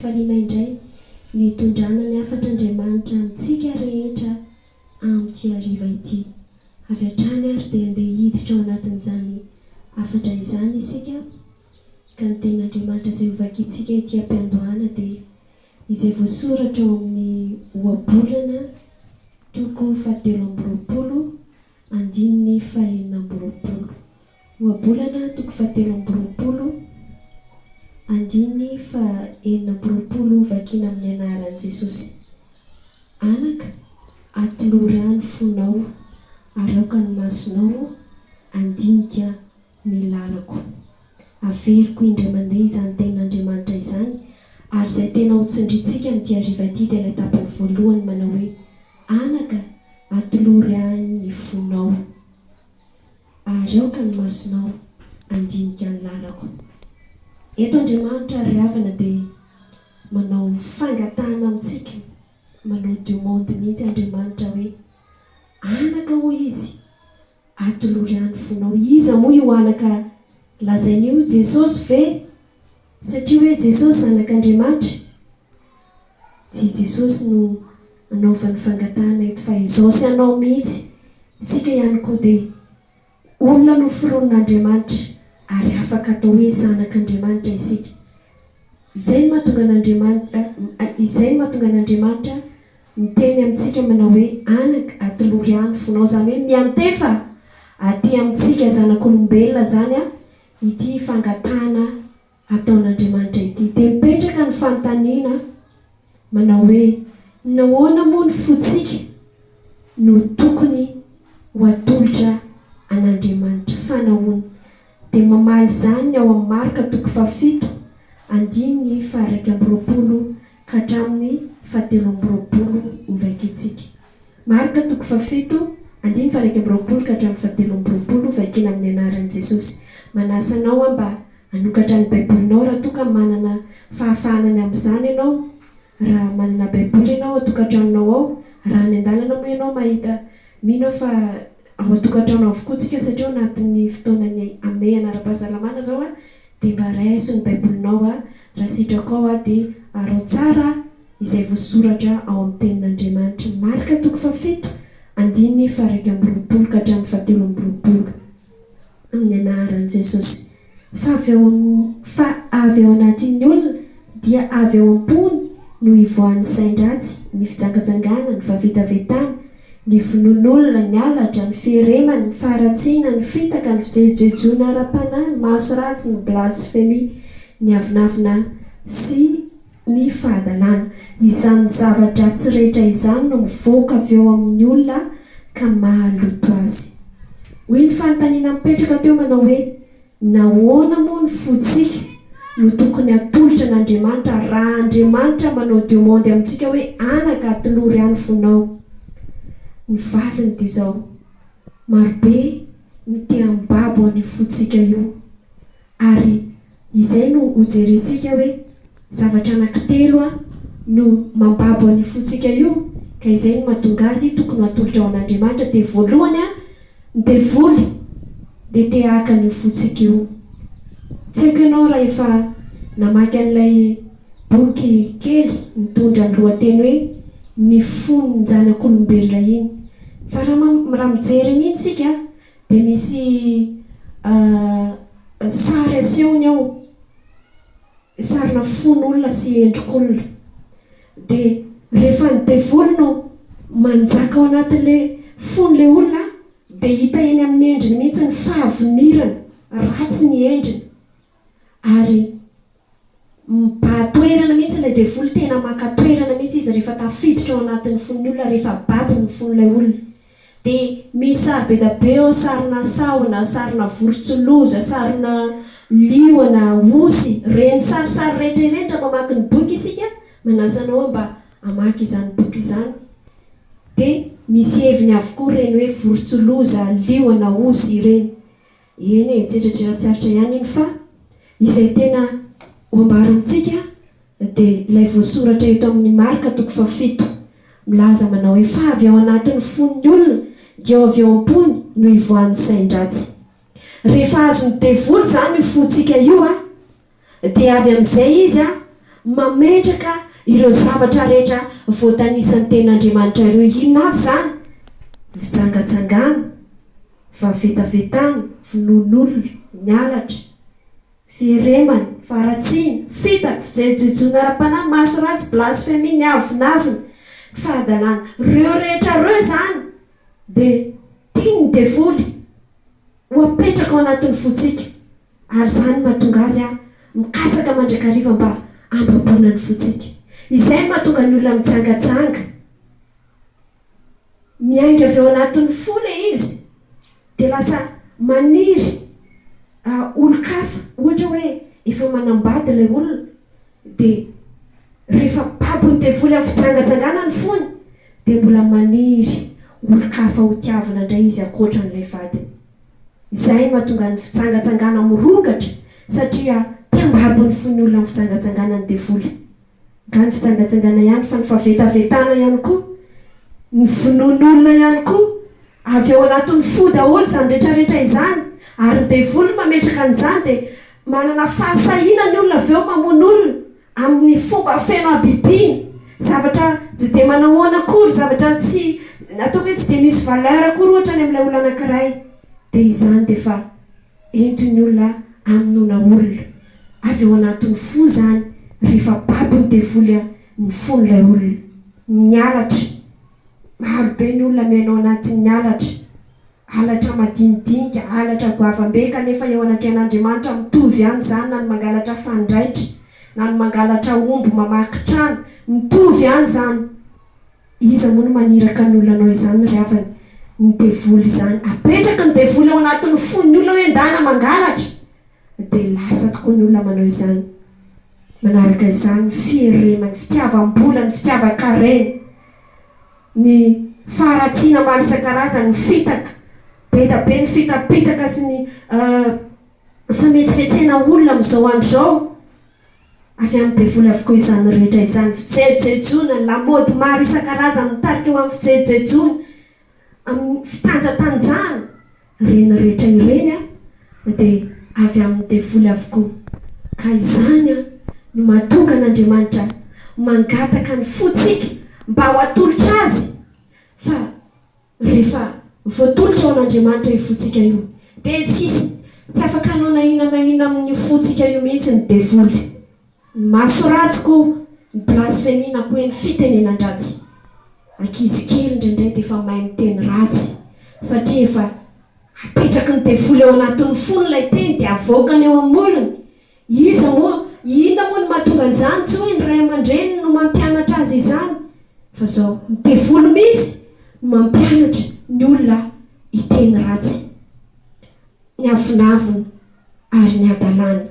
faliana indray nitondrana ny afatra Andriamanitra amintsika rehetra amin'ity hariva ity. Avy hatrany ary dia andeha hiditra ao anatin'izany afatra izany isika, ka ny tenin'Andriamanitra izay hovakintsika ity ampiandohana dia izay voasoratra ao amin'ny ohabolana toko 17 andininy 4. Ohabolana toko 17 andininy 4 vakina amin'ny anaran'i Jesosy. Anaka, atolory any fonao, araoka ny masonao, andinika ny lalako. Averiko indray mandeha izany tenin'Andriamanitra izany, ary izay tena hotsindritsika amin'ity hariva ity dia ilay tapany voalohany manao hoe anaka, atolory any ny fonao, araoka ny masonao, andinika ny lalako. Eto Andriamanitra ry havana dia manao fangatahana amintsika, manao demande mihitsy Andriamanitra hoe anaka hoy izy, atolory any fonao. Iza moa io anaka lazain'io? Jesosy ve? Satria hoe Jesosy zanak'Andriamanitra. Tsy Jesosy no anaovan'ny fangatahana eto fa izao sy anao mihitsy. Sika ihany koa dia olona noforon'Andriamanitra ary afaka atao hoe zanak'Andriamanitra isika. Izay mahatonga n'Andriamanitra miteny amintsika manao hoe anaka, atolory any fonao, izany hoe miantefa aty amintsika zanak'olombelona zany ity fangatahana ataon'Andriamanitra ity. Dia mipetraka ny fanontaniana manao hoe nahoana moa ny fontsika no tokony ho atolotra an'Andriamanitra? Fanahoana? Dia mamaly izany ao amin'ny Marka toko 7 andininy 1 ka hatramin'ny 17 hovakintsika. Marka toko 7 andininy 1 ka hatramin'ny 17 vakina amin'ny anaran'i Jesosy. Manasa anao mba hanokatra ny baibolinao raha toa ka manana fahafahanany amin'izany ianao. Raha manana baiboly ianao atokantranonao ao, raha ny andalana moa ianao mahita mino fa ao atokantrano avokoantsika satria anatin'ny fotoanany ame anaram-pahasalamana zao dia mba raiso ny baibolinao raha sitraka ao dia arao tsara izay voasoratra ao amin'ny tenin'Andriamanitra. Marka toko 7 andininy 1 ka hatramin'ny 17 amin'ny anaran'i Jesosy. Fa avy ao anatin'ny olona dia avy ao am-pony no ivoan'ny sain-dratsy, ny fijangajangana, ny vavitavetana, ny fonon'olona, ny alatra, ny fiheremana, ny faharatsiana, ny fitaka, ny fijejoejona ara-panahy, ny maso ratsy, ny blasfémie, ny avinavina sy ny fahadalàna. Izany zavatra tsy rehetra izany no mivoaka avy eo amin'ny olona ka mahaloto azy. Hoy ny fanontaniana mipetraka teo manao hoe nahoana moa ny fontsika no tokony atolotra an'Andriamanitra raha Andriamanitra manao demande amintsika hoe anaka, atolory any fonao? Ny valiny dia izao, marobe no tia mibabo an'io fontsika io, ary izay no hojerentsika hoe zavatra anankitelo no mambabo an'io fontsika io, ka izay no mahatonga azy tokony atolotra ao an'Andriamanitra. Dia voalohany ny devoly dia te haka an'io fontsika io. Tsy haiko ianao raha efa namaky an'ilay boky kely mitondra ny lohateny hoe ny fon'ny zanak'olombelona iny. Fa raha mijery an'iny sika dia misy sary asehony ao, sarina fon'olona sy endrik'olona. Dia rehefa ny devoly no manjaka ao anatin'ilay fon'ilay olona dia hita eny amin'ny endriny mihitsy ny fahavinirana, ratsy ny endriny, ary mba-toerana mihitsy ilay devoly, tena maka-toerana mihitsy izy rehefa tafiditra ao anatin'ny fon'ny olona, rehefa baby ny fon'ilay olona. Dia misy sary be da be ao, sarina sahona, sarina vorontsiloza, sarina liona, osy, reny sarisary rehetra ireny. Raha mamaky ny boky isika, manasa anao mba hamaky izany boky izany. Dia misy heviny avokoa reny hoe vorontsiloza, liona, osy ireny. Eny tsetratreratsaratra ihany iny, fa izay tena hoambara amintsika dia ilay voasoratra eto amin'ny Marka toko 7 milaza manao hoe fa avy ao anatin'ny fon'ny olona dia avy ao am-pony no ivoan'ny sain-dratsy. Rehefa azon'ny devoly izany io fontsika io dia avy amin'izay izy mametraka ireo zavatra rehetra voatanisan'ny ten'Andriamanitra ireo. Inona avy zany? Fitsangatsangana, vavetavetana, finoan'olona, mialatra, fieremany, faratsiana, fitaka, fijejojoana ara-panahy, maso ratsy, blasfémie, avinavina, fahadalana. Reo rehetra reo zany dia tiany devoly ho apetraka ao anatin'ny fotsika, ary zany mahatonga azy mikatsaka mandrakariva mba ambaboana ny fotsika. Izay mahatonga ny olona mitsangatsanga, miainga avy ao anatin'ny fo le izy, dia lasa maniry olo-kafa. Ohatra hoe efa manambady ilay olona, dia rehefa babony devoly amin'ny fitsangatsangana ny fony, dia mbola maniry olo-kafa ho tiavana indray izy ankoatran'ilay vadiny. Izay mahatonga ny fitsangatsangana mirokatra, satria tiambabony fony olona amin'ny fitsangatsangana ny devoly. Ka ny fitsangatsangana ihany fa ny favetavetana ihany koa, ny finoan'olona ihany koa, avy ao anatin'ny fo daholo izany rehetrarehetra izany. Ary ny devoly mametraka an'izany dia manana fahasahiana ny olona avy eo mamono olona amin'ny fomba feno abibiana, zavatra tsy dia manahoana akory, zavatra tsy ataoko hoe tsy dia misy valeur akory ohatra ny amin'ilay olona anankiray. Dia izany dia fa entin'ny olona hamonoana olona avy ao anatin'ny fo zany. Rehefa babony devoly ny fon'ilay olona, mialatra. Marobe ny olona miainao anatin'ny alatra madinidinika, alatra goavambe, kanefa eo anatrehan'Andriamanitra mitovy ihany zany, na ny mangalatra fandraitra, na ny mangalatra omby mamaky trano, mitovy ihany zany. Iza moa no maniraka ny olona anao izany ry havany? Ny devoly izany. Apetraka ny devoly ao anatin'ny fon'ny olona hoe ndana mangalatra, dia lasa tokoa ny olona manao izany. Manaraka izany fieremany, fitiavam-bola, ny fitiavan-karena, ny faharatsiana maro isan-karazany, ny fitaka, be da be ny fitapitaka sy ny fametsifetsena olona amin'izao andro zao. Avy amin'ny devoly avokoa izany rehetra izany. Fijejojoana, ny lamody maro isan-karazany mitarika eo amin'ny fijejojoana, amin'ny fitanjatanjana, ireny rehetra ireny dia avy amin'ny devoly avokoa. Ka izany no mahatonga n'Andriamanitra mangataka ny fotsika mba ho atolotra azy. Fa rehefa voatolotra ao an'Andriamanitra io fotsika io, dia tsy afaka hanao na inona amin'ny fotsika io mihitsy ny devoly. Maso ratsy koa, ny blasfémie na koa ny fitenenan-dratsy. Ankizy kely indraindray dia efa mahay miteny ratsy, satria efa apetraky ny devoly ao anatin'ny fony ilay teny, dia avoakany eo amin'olony. Inona moa no mahatonga an'izany? Tsy hoe ny ray aman-dreny no mampianatra azy izany, fa zao ny devoly mihitsy no mampianatra ny olona hiteny ratsy, ny avinavina ary ny adalàna.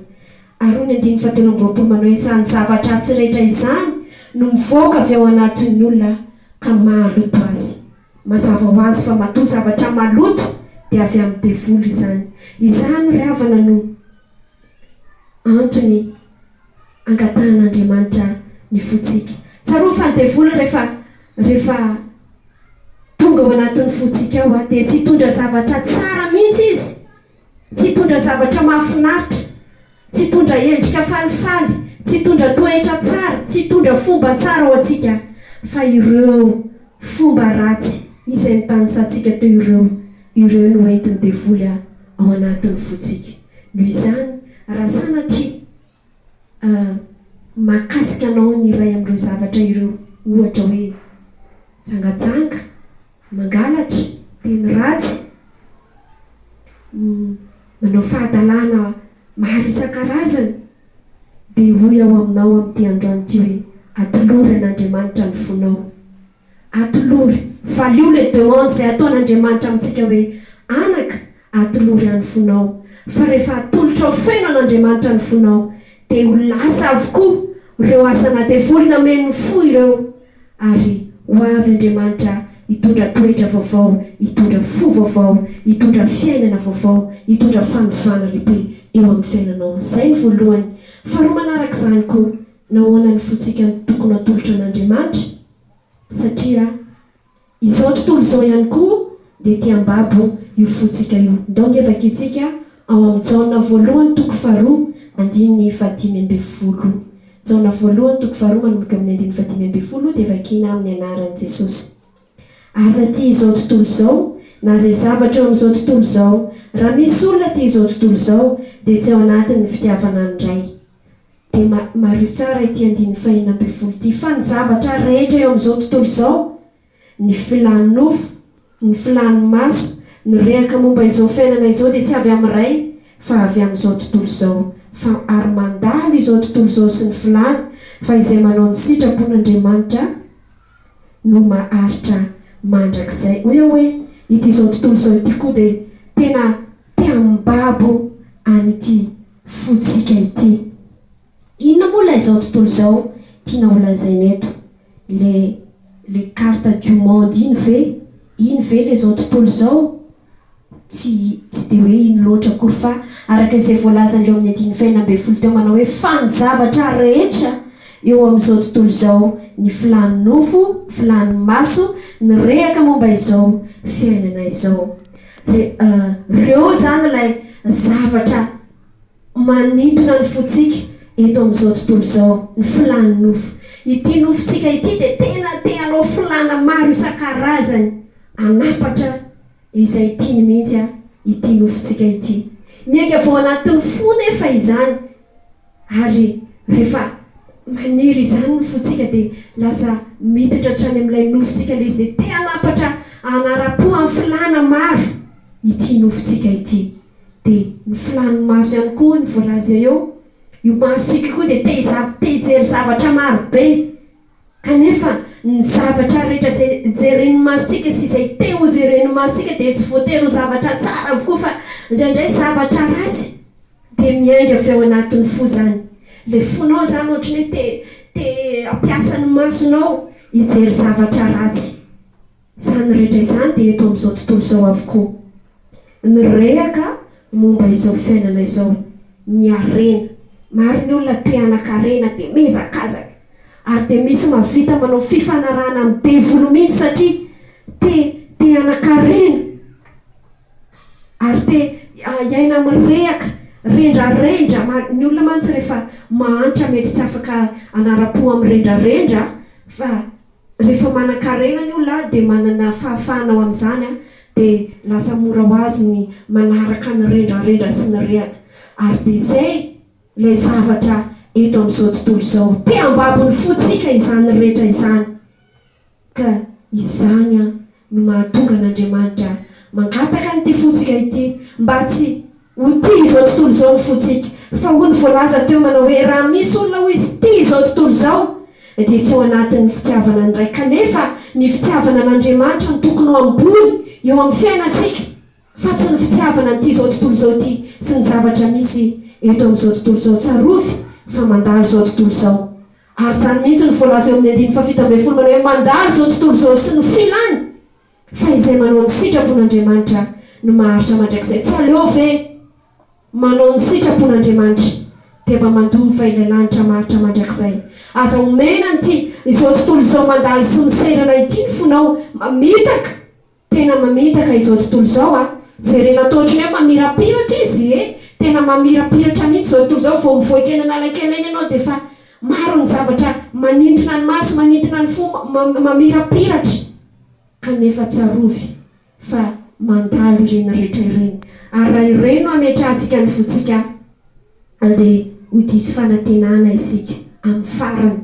Ary ny 7:20 manao hoe izany zavatra tsy rehetra izany no mivoaka avy ao anatin'ny olona ka mahaloto azy. Mazava ho azy fa matoa zavatra maloto dia avy amin'ny devoly izany. Izany ry havana no antony angatan'Andriamanitra ny fotsika. Tsaroa fa ny devoly rehefa tonga ao anatin'ny fotsika ao dia tsy hitondra zavatra tsara mihitsy izy, tsy hitondra zavatra mahafinaritra, tsy hitondra endrika falifaly, tsy hitondra toetra tsara, tsy hitondra fomba tsara ho antsika, fa ireo fomba ratsy izay nitanisantsika teo, ireo no entin'ny devoly ao anatin'ny fotsika. Noho izany, raha sanatria mahakasika anao ny iray amin'ireo zavatra ireo, ohatra hoe tsangatsanga, mangalatra, teny ratsy, manao fahadalàna maro isan-karazany, dia hoy ao aminao amin'ity androany ity hoe atolory an'Andriamanitra ny fonao. Atolory, valio le demande izay ataon'Andriamanitra amintsika hoe anaka, atolory any fonao. Fa rehefa atolotra feno an'Andriamanitra ny fonao, dia ho lasa avokoa ireo asana devoly nameny fo ireo, ary ho avy Andriamanitra hitondra toetra vaovao, hitondra fo vaovao, hitondra fiainana vaovao, hitondra fanovana lehibe eo amin'ny fiainanao. Izay ny voalohany. Faharoa manaraka izany koa, nahoana ny fotsika tokony atolotra an'Andriamanitra, satria izao tontolo izao ihany koa dia tiam-babo io fotsika io. Ndao ngevaka itsika ao amin'ny Jaona 1:2-5:20. Jaona voalohany toko faharoa manomboka amin'ny andiny fadimy ambin'ny folo dia vakina amin'ny anaran'i Jesosy. Aza tia izao tontolo izao na izay zavatra eo amin'izao tontolo izao, raha misy olona tia izao tontolo izao dia tsy ao anatin'ny fitiavana andray. Dia mario tsara ity andiny fahaenina ambin'ny folo ity fa ny zavatra rehetra eo amin'izao tontolo izao, ny filany nofo, ny filany maso, ny rehaka momba izao fiainana izao dia tsy avy amin'ny ray fa avy amin'izao tontolo izao. Fa ary mandalo izao tontolo izao sy ny filany fa izay manao ny sitrapon'Andriamanitra no maharitra mandrakizay. Hoe ity izao tontolo izao ity koa dia tena mibabo an'ity fotsika ity. Inona moa ilay izao tontolo izao tiana ho lazaina eto? Le carte du monde iny ve ilay izao tontolo izao? Tsy dia hoe iny loatra akory fa araka izay voalazan'ileo amin'ny andiny fahaenina ambin'ny folo teo manao hoe fa ny zavatra rehetra eo amin'izao tontolo izao, ny filany nofo, filany maso, ny rehaka momba izao fiainana izao. Reo zany ilay zavatra manintona ny fotsika eto amin'izao tontolo izao, ny filany nofo. Ity nofontsika ity dia tena te-hanao filana maro isan-karazany anapatra izay tiany mihitsy ity nofontsika ity. Miainga vao anatin'ny fo nefa izany, ary rehefa maniry izany ny fotsika dia lasa miditra hatrany amin'ilay nofontsika ilay izy dia te hanapatra hanara-po amin'ny filana maro ity nofontsika ity. Dia ny filany maso ihany koa ny voalaza eo, io masika koa dia te hijery zavatra maro be, kanefa ny zavatra rehetra izay jeren'ny masika sy izay te ho jeren'ny masika dia tsy voatery ho zavatra tsara avokoa fa indraindray zavatra ratsy dia miainga avy ao anatin'ny fo zany. Le fonao zany ohatrany hoe te ampiasa ny masonao hijery zavatra ratsy. Izany rehetra izany dia eto amin'izao tontolo izao avokoa. Ny rehaka momba izao fiainana izao, ny harena. Maro ny olona te hanan-karena dia mihazakazaka, ary dia misy mahavita manao fifanarahana amin'ny devolo mihitsy satria te hanan-karena, ary te hiaina amin'ny rehaka, rendrarendra. Ny olona mantsy rehefa mahantra mety tsy afaka hanara-po amin'ny rendrarendra, fa rehefa manan-karena ny olona dia manana fahafahana ao amin'izany dia lasa mora ho azy ny manaraka ny rendrarendra sy ny rehaka. Ary dia izay ilay zavatra eto amin'izao tontolo izao, te hambabo ny fotsika izany rehetra izany. Ka izany no mahatonga an'Andriamanitra mangataka an'ity fotsika ity mba tsy ho tia izao tontolo izao ny fotsika, fa ho ny voalaza teo manao hoe raha misy olona ho izy tia izao tontolo izao dia tsy ao anatin'ny fitiavana andray. Kanefa ny fitiavana an'Andriamanitra no tokony ho ambony eo amin'ny fiainantsika, fa tsy ny fitiavana an'ity izao tontolo izao ity sy ny zavatra misy eto amin'izao tontolo izao. Tsarovy fa mandalo izao tontolo izao. Ary izany mihitsy ny voalaza eo amin'ny andiny fahafito ambin'ny folo manao hoe mandalo izao tontolo izao sy ny filany, fa izay manao ny sitrapon'Andriamanitra no maharitra mandrakizay. Tsy aleo ve manao ny sitrapon'Andriamanitra dia mba mandova ilay lanitra maharitra mandrakizay. Aza omena n'ity izao tontolo izao mandalo sy ny serana ity ny fonao mamitaka, tena mamitaka izao tontolo izao. Jerena atao ohatrany hoe mamirapiratra izy, tena mamirapiratra mihitsy izao tontolo izao, vao mivoaka eny analakelainy ianao dia fa maro ny zavatra manintona ny maso, manintona ny fo, mamirapiratra. Kanefa tsarovy fa mandalo ireny rehetra ireny. Ary raha ireny no ametrahantsika ny fotsika dia ho diso fanantenana isika amin'ny farany.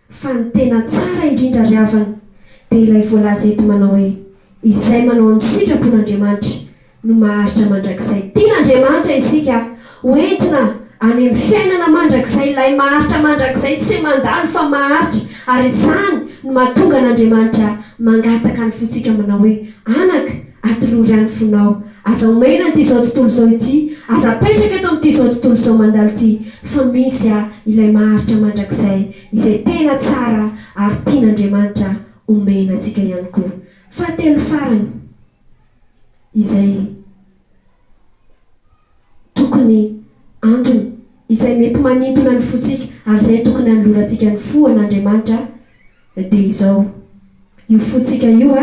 Fa ny tena tsara indrindra ry havana dia ilay voalaza eto manao hoe izay manao ny sitrapon'Andriamanitra no maharitra mandrakizay. Tian'Andriamanitra isika hoentina any amin'ny fiainana mandrakizay, ilay maharitra mandrakizay, tsy mandalo fa maharitra. Ary izany no mahatonga an'Andriamanitra mangataka ny fotsika manao hoe anaka atolory any fonao, aza omena n'ity izao tontolo izao ity, aza apetraka eto amin'ity izao tontolo izao mandalo ity, fa misy ilay maharitra mandrakizay izay tena tsara ary tian'Andriamanitra omena antsika ihany koa. Fahatelo farany izay tokony antony izay mety manintona ny fotsika ary izay tokony hanolorantsika ny fo an'Andriamanitra dia izao. Io fotsika io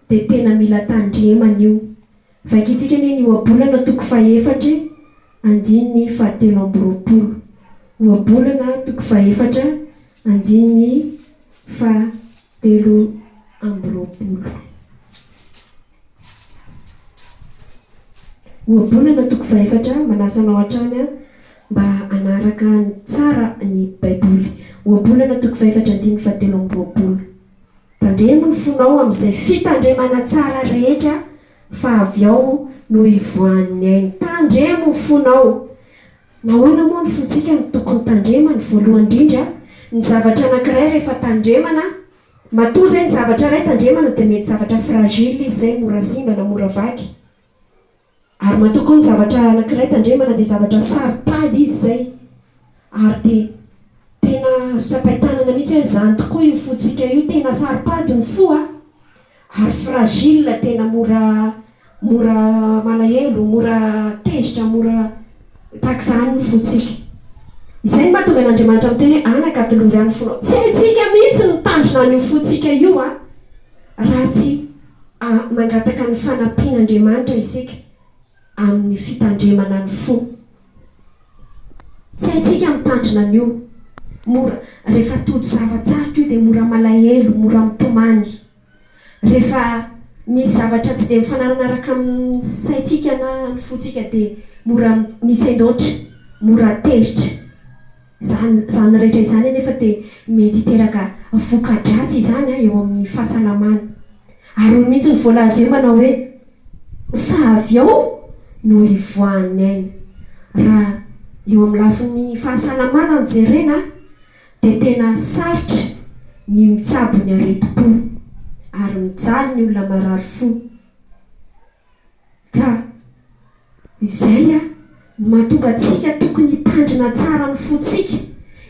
dia tena mila tandremana io. Vakitsika ny ohabolana toko 4 andininy 7 amby 20. oabolana toko faefatra andiny fa telo amby roapolo. Oabolana toko faefatra manasanao hatrany mba anaraka ny tsara ny baiboly. Oabolana toko faefatra andiny fa telo amby roapolo. Tandremo ny fonao amin'izay fitandremana tsara rehetra fa avy ao no ivoan'ny ainy. Tandremo ny fonao. Nahoana moa ny fontsika ny tokony tandremana? Voalohany indrindra, ny zavatra anankiray rehefa tandremana, matoa zay ny zavatra iray tandremana dia mety zavatra fragile izy zay, mora simba na mora vaky. Ary matoa koa ny zavatra anankiray tandremana dia zavatra saripady izy zay. Ary dia tena sapaitanana mihitsy hoe zany tokoa io fontsika io, tena saripady ny fo ary fragile, tena mora malahelo, mora tezitra, mora tahaka izany ny fontsika. Izay no mahatonga n'Andriamanitra miteny hoe anaka atolory any fonao. Tsy haintsika mihitsy ny tandrona an'io fontsika io raha tsy mangataka ny fanampian'Andriamanitra isika amin'ny fitandremana ny fo. Tsy haintsika mitandrina an'io. Mora rehefa tody zava-tsarotra io dia mora malahelo, mora mitomany. Rehefa misy zavatra tsy dia mifanaraka amin'ny saintsika na ny fontsika dia mora misy endoatra, mora tezitra. Zany rehetra izany nefa dia mety hiteraka voka-dratsy izany eo amin'ny fahasalamana. Ary olo mihitsy ny voalaza eo manao hoe fa avy ao no ivoan'ny ainy. Raha eo amin'ny lafin'ny fahasalamana no jerena dia tena sarotra ny mitsabo ny areti-po ary mijaly ny olona marary fo. Ka izay mahatonga antsika tokony hitandrina tsara ny fontsika.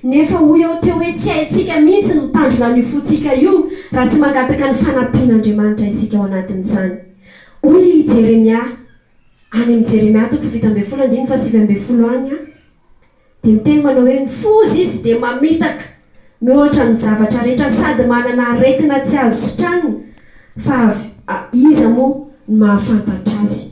Nefa hoy ao teo hoe tsy haintsika mihitsy ny mitandrina ny fontsika io raha tsy mangataka ny fanampian'Andriamanitra isika ao anatin'izany. Hoy Jeremia, any amin'ny Jeremia toko 7:20 fa 7:20 any dia miteny manao hoe mifozy izy dia mamitaka mihoatra ny zavatra rehetra sady manana aretina tsy azo sotranina, fa iza moa ny mahafantatra azy.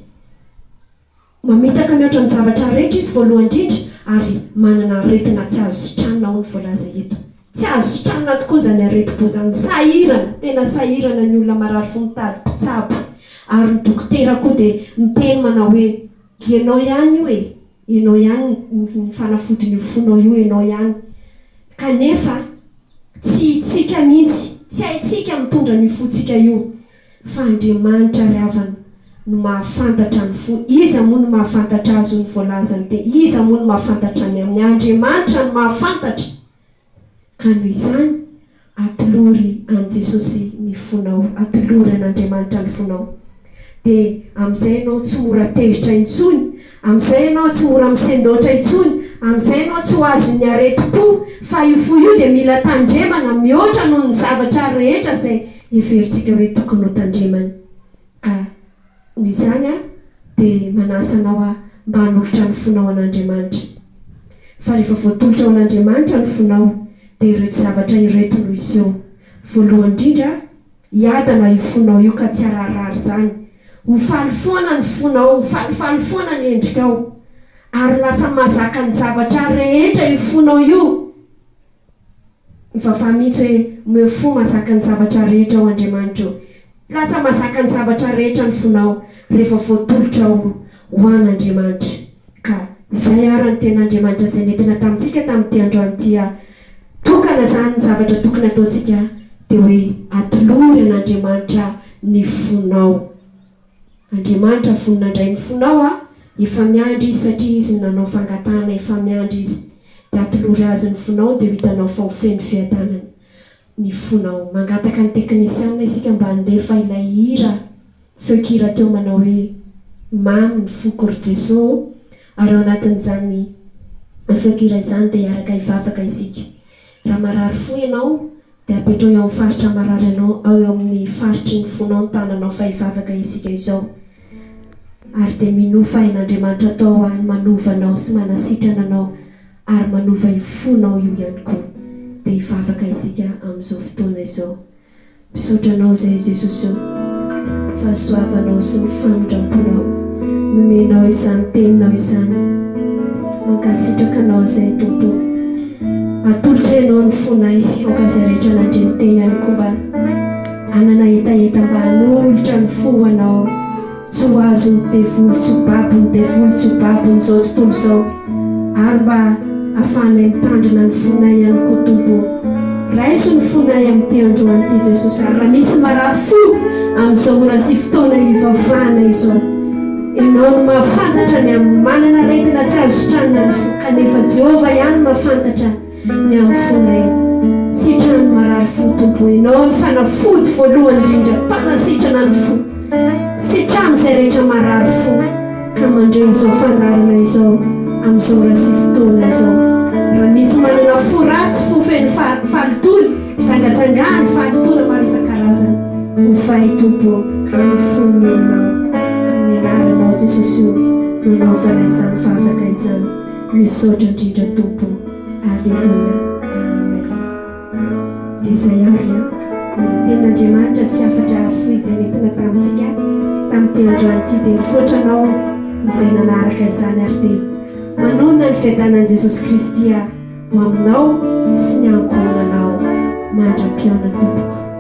Mamitaka mihoatra ny zavatra rehetra izy voalohany indrindra ary manana aretina tsy azo sotranina ao ny voalaza eto. Tsy azo sotranina tokoa zany areti-po zany, sahirana, tena sahirana ny olona marary fo mitady mpitsabo. Ary ny dokotera koa dia miteny manao hoe ianao ihany io ianao ihany ny fanafodiny io fonao io, ianao ihany. Kanefa tsy hitsika mihitsy, tsy haintsika mitondra ny fontsika io, fa Andriamanitra ry havana no mahafantatra ny fo. Iza moa no mahafantatra azy ny voalazany teny? Iza moa no mahafantatra ny amin'ny Andriamanitra no mahafantatra. Ka noho izany atolory an' Jesosy ny fonao, atolory an'Andriamanitra ny fonao. Dia amin'izay ianao tsy mora tezitra intsony, amin'izay ianao tsy mora misendoatra intsony, amin'izay ianao tsy ho azo ny areti-po, fa io fo io dia mila tandremana mihoatra noho ny zavatra rehetra izay everitsika hoe tokony ho tandremana. Ka noho izany dia manasa anao mba hanolotra ny fonao an'Andriamanitra. Fa rehefa voatolotra ao an'Andriamanitra ny fonao dia ireto zavatra ireto no iseho. Voalohany indrindra, hiadana io fonao io ka tsy araharary zany. Ho faly foana ny fonao, ho falifaly foana ny endrikao, ary lasa mahazaka ny zavatra rehetra io fonao io. Mivaofa mihitsy hoe mefo mahazaka ny zavatra rehetra ao Andriamanitra io. Lasa mahazaka ny zavatra rehetra ny fonao rehefa voatolotra ao ho an'Andriamanitra. Ka izay ary ny ten'Andriamanitra izay nentina tamintsika tamin'ity androany ity, tokana zany ny zavatra tokony ataontsika dia hoe atolory an'Andriamanitra ny fonao. Andriamanitra voninandray ny fonao efa miandry izy satria izy nanao fangatahana, efa miandry izy. Dia atolory azy ny fonao dia hitanao fa ho feno fiadanana ny fonao. Mangataka ny teknisiana isika mba handefa ilay hira, feon-kira teo manao hoe mamy ny foko ry Jesosy, ary ao anatin'izany feon-kira izany dia hiaraka hivavaka isika. Raha marary fo ianao dia apetrao eo amin'ny faritra marary anao, ao eo amin'ny faritry ny fonao ny tananao fa hivavaka isika izao. Ary dia minofa ain'Andriamanitra atao manovanao sy manasitrana anao ary manova io fonao io ihany koa. Dia hivavaka isika amin'izao fotoana izao. Misaotra anao izay Jesosy, fahasoavanao sy ny fanondram-ponao, nomenao izany teninao izany, mankasitraka anao izay Tompo. atolotra ianao ny fonay aokazay rehetra nandre ny teny any koa mba anana etaeta mba hanolotra ny fo anao tsy ho azo ny devoly tsy ho babony devoly tsy ho babony zao tontolo zao ary mba ahafahanay mitandrina ny fonay ihany koa tompo raiso ny fonay amin'ny teo androanyity Jesosy ary raha misy marary fo amin'izao ora sy fotoana ivavahana izao ianao no mahafantatra ny amin'ny manana aretina tsy azo tranona ny fo kanefa Jehova ihany mahafantatra ny amin'ny fonay sitrana ny marary fo tompo ianao ny fanafody voalohany indrindra mpanasitrana ny fo sitrana izay rehetra marary fo ka mandre izao fandarana izao amin'izao ora sy fotoana izao raha misy manana fo rasy fo feno falitony fitsangatsangany falitona maro isan-karazany hovay tompo ny fononao amin'ny anaranao Jesosy nanaovana izany fahavaka izany misaotra indrindra tompo aleluia amen dia izay ary ten'Andriamanitra sy afatra fo izay nentina tamintsika tamin'ny teo androanyity dia misaotra anao izay nanaraka izany ary dia manonona ny fiadanan'i Jesosy Kristy ho aminao sy ny ankohonanao mandram-piaona tompoko